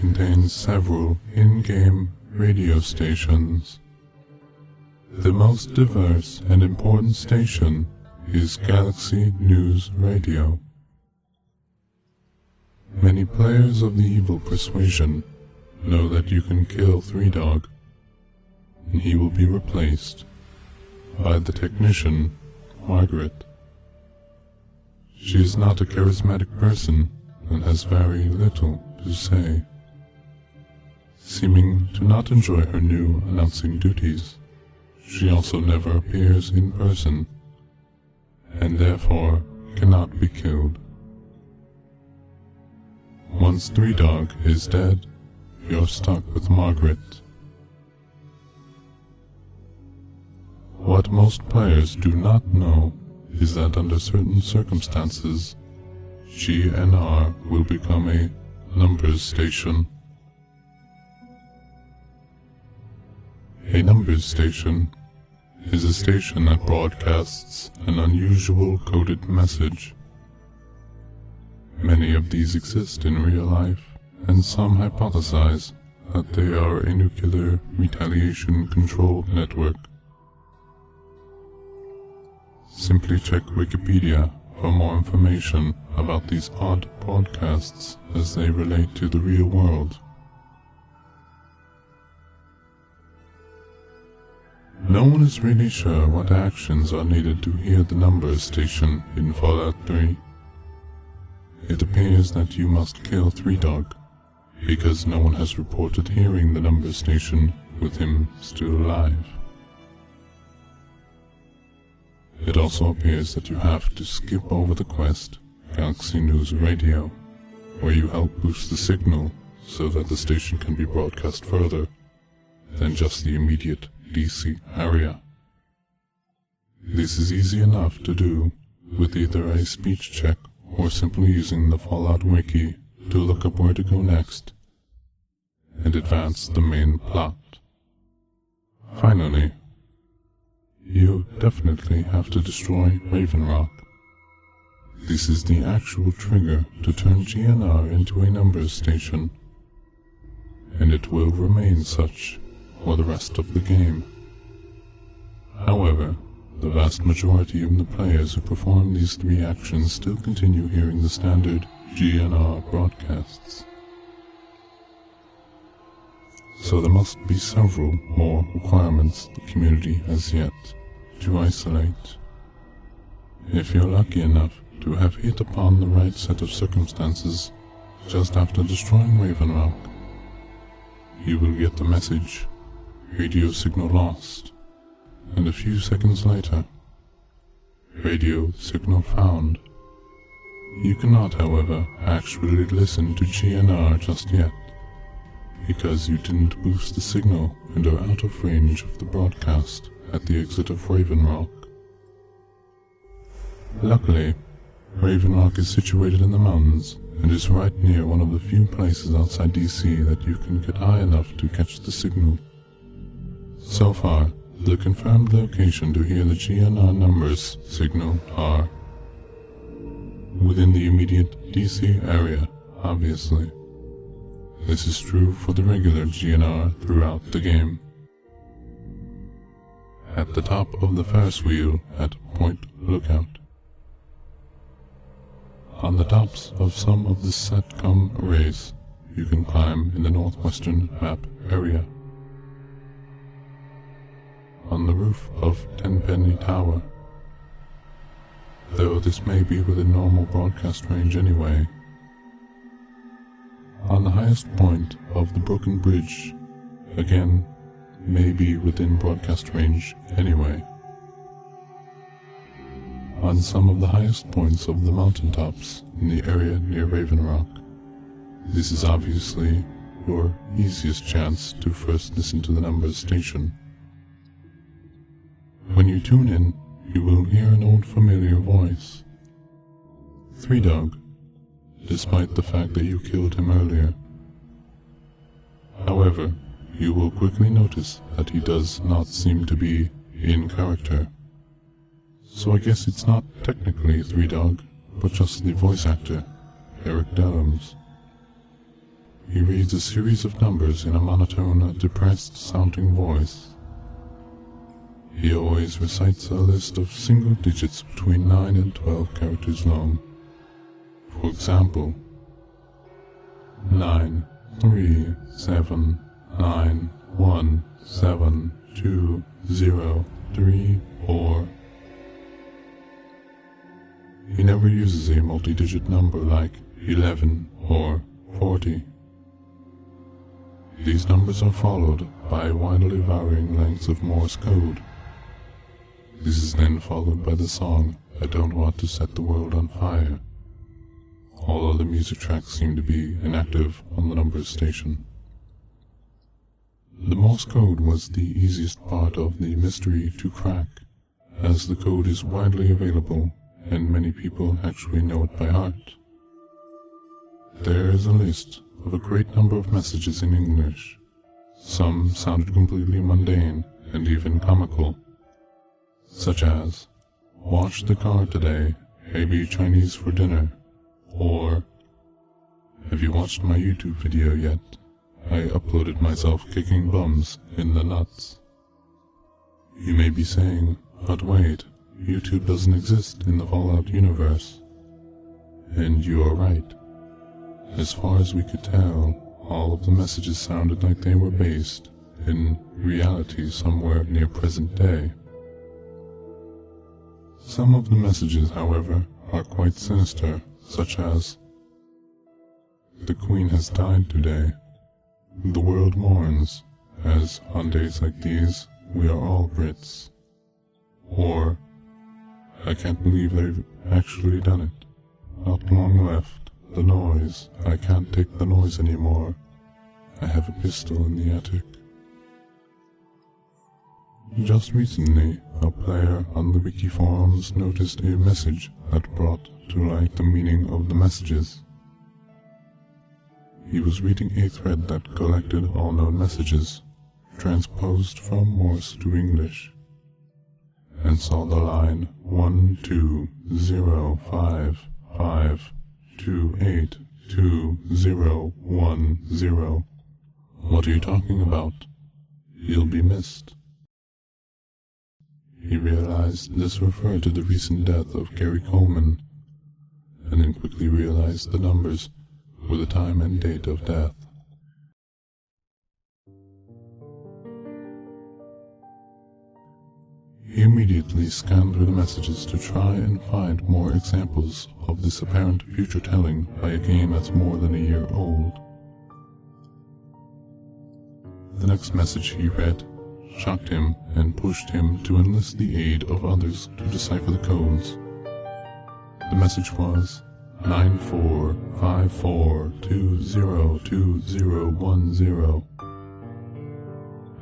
contains several in-game radio stations. The most diverse and important station is Galaxy News Radio. Many players of the evil persuasion know that you can kill Three Dog, and he will be replaced by the technician, Margaret. She is not a charismatic person and has very little to say, seeming to not enjoy her new announcing duties. She also never appears in person, and therefore cannot be killed. Once Three Dog is dead, you're stuck with Margaret. What most players do not know is that under certain circumstances, GNR will become a numbers station. A numbers station is a station that broadcasts an unusual coded message. Many of these exist in real life, and some hypothesize that they are a nuclear retaliation control network. Simply check Wikipedia for more information about these odd broadcasts as they relate to the real world. No one is really sure what actions are needed to hear the numbers station in Fallout 3. It appears that you must kill Three Dog, because no one has reported hearing the numbers station with him still alive. It also appears that you have to skip over the quest, Galaxy News Radio, where you help boost the signal so that the station can be broadcast further than just the immediate DC area. This is easy enough to do with either a speech check or simply using the Fallout Wiki to look up where to go next and advance the main plot. Finally, you definitely have to destroy Raven Rock. This is the actual trigger to turn GNR into a numbers station, and it will remain such for the rest of the game. However, the vast majority of the players who perform these three actions still continue hearing the standard GNR broadcasts. So there must be several more requirements the community has yet to isolate. If you're lucky enough to have hit upon the right set of circumstances just after destroying Raven Rock, you will get the message, radio signal lost, and a few seconds later, radio signal found. You cannot, however, actually listen to GNR just yet, because you didn't boost the signal and are out of range of the broadcast at the exit of Raven Rock. Luckily, Raven Rock is situated in the mountains and is right near one of the few places outside DC that you can get high enough to catch the signal. So far, the confirmed location to hear the GNR numbers signal are within the immediate DC area, obviously. This is true for the regular GNR throughout the game. At the top of the Ferris wheel at Point Lookout. On the tops of some of the SATCOM arrays, you can climb in the northwestern map area. On the roof of Tenpenny Tower, though this may be within normal broadcast range anyway. On the highest point of the Broken Bridge, again, may be within broadcast range anyway. On some of the highest points of the mountaintops in the area near Raven Rock. This is obviously your easiest chance to first listen to the numbers station. When you tune in, you will hear an old familiar voice. Three Dog, despite the fact that you killed him earlier. However, you will quickly notice that he does not seem to be in character. So I guess it's not technically Three Dog, but just the voice actor, Eric Dellums. he reads a series of numbers in a monotone, depressed-sounding voice. He always recites a list of single digits between 9 and 12 characters long. For example, 9, 3, 7, 9, 1, 7, 2, 0, 3, 4. He never uses a multi-digit number like 11 or 40. These numbers are followed by widely varying lengths of Morse code. This is then followed by the song, "I Don't Want to Set the World on Fire." All other music tracks seem to be inactive on the numbers station. The Morse code was the easiest part of the mystery to crack, as the code is widely available and many people actually know it by heart. There is a list of a great number of messages in English. Some sounded completely mundane and even comical, such as, "Wash the car today, maybe Chinese for dinner," or, "Have you watched my YouTube video yet? I uploaded myself kicking bums in the nuts." You may be saying, "But wait, YouTube doesn't exist in the Fallout universe." And you are right. As far as we could tell, all of the messages sounded like they were based in reality somewhere near present day. Some of the messages, however, are quite sinister, such as, "The Queen has died today. The world mourns, as on days like these, we are all Brits." Or, "I can't believe they've actually done it. Not long left. The noise. I can't take the noise anymore. I have a pistol in the attic." Just recently, a player on the wiki forums noticed a message that brought to light the meaning of the messages. He was reading a thread that collected all known messages, transposed from Morse to English, and saw the line 120552822010. "What are you talking about? You'll be missed." He realized this referred to the recent death of Gary Coleman, and then quickly realized the numbers were the time and date of death. He immediately scanned through the messages to try and find more examples of this apparent future telling by a game that's more than a year old. The next message he read shocked him and pushed him to enlist the aid of others to decipher the codes. The message was 9454202010.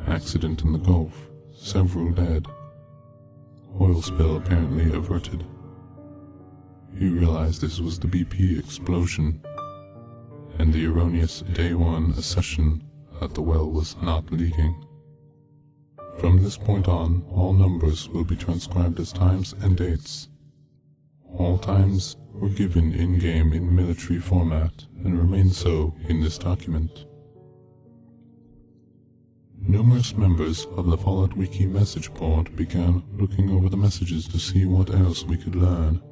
Accident in the Gulf, several dead. Oil spill apparently averted. He realized this was the BP explosion, and the erroneous Day 1 assertion that the well was not leaking. From this point on, all numbers will be transcribed as times and dates. All times were given in-game in military format and remain so in this document. Numerous members of the Fallout Wiki message board began looking over the messages to see what else we could learn.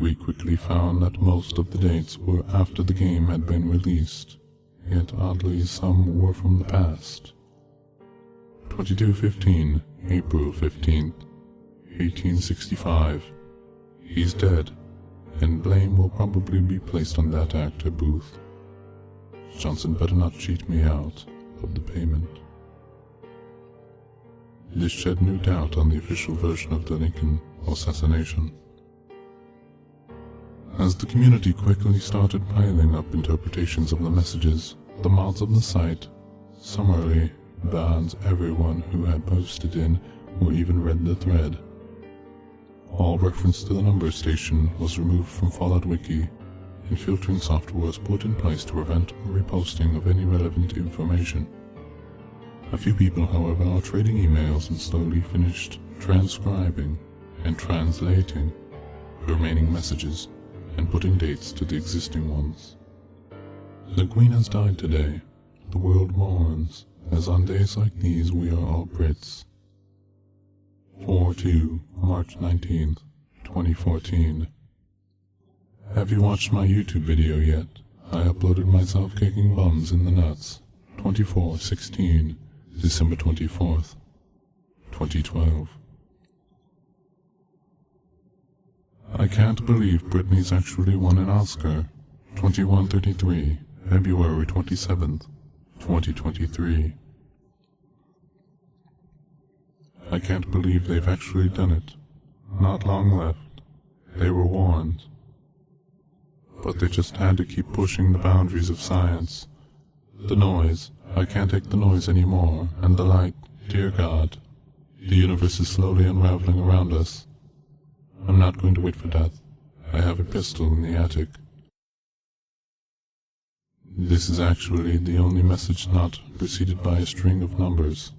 We quickly found that most of the dates were after the game had been released, yet oddly some were from the past. 2215, April 15th, 1865. He's dead, and blame will probably be placed on that actor Booth. Johnson better not cheat me out of the payment. This shed no doubt on the official version of the Lincoln assassination. As the community quickly started piling up interpretations of the messages, the mods of the site summarily banned everyone who had posted in or even read the thread. All reference to the number station was removed from Fallout Wiki, and filtering software was put in place to prevent reposting of any relevant information. A few people, however, are trading emails and slowly finished transcribing and translating the remaining messages and putting dates to the existing ones. The Queen has died today. The world mourns, as on days like these we are all Brits. 4-2, March 19th, 2014. Have you watched my YouTube video yet? I uploaded myself kicking bums in the nuts. 24/16, December 24th, 2012. I can't believe Britney's actually won an Oscar. 21:33, February 27th, 2023. I can't believe they've actually done it. Not long left. They were warned. But they just had to keep pushing the boundaries of science. The noise, I can't take the noise anymore, and the light, dear God. The universe is slowly unraveling around us. I'm not going to wait for death. I have a pistol in the attic. This is actually the only message not preceded by a string of numbers.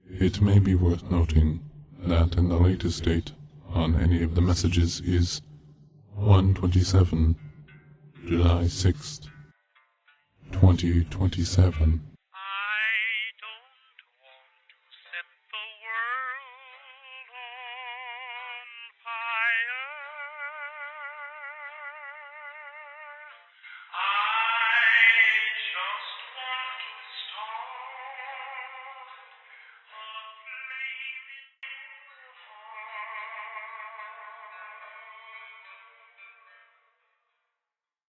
It may be worth noting that in the latest date on any of the messages is 1/27, July 6th, 2027. I just want to start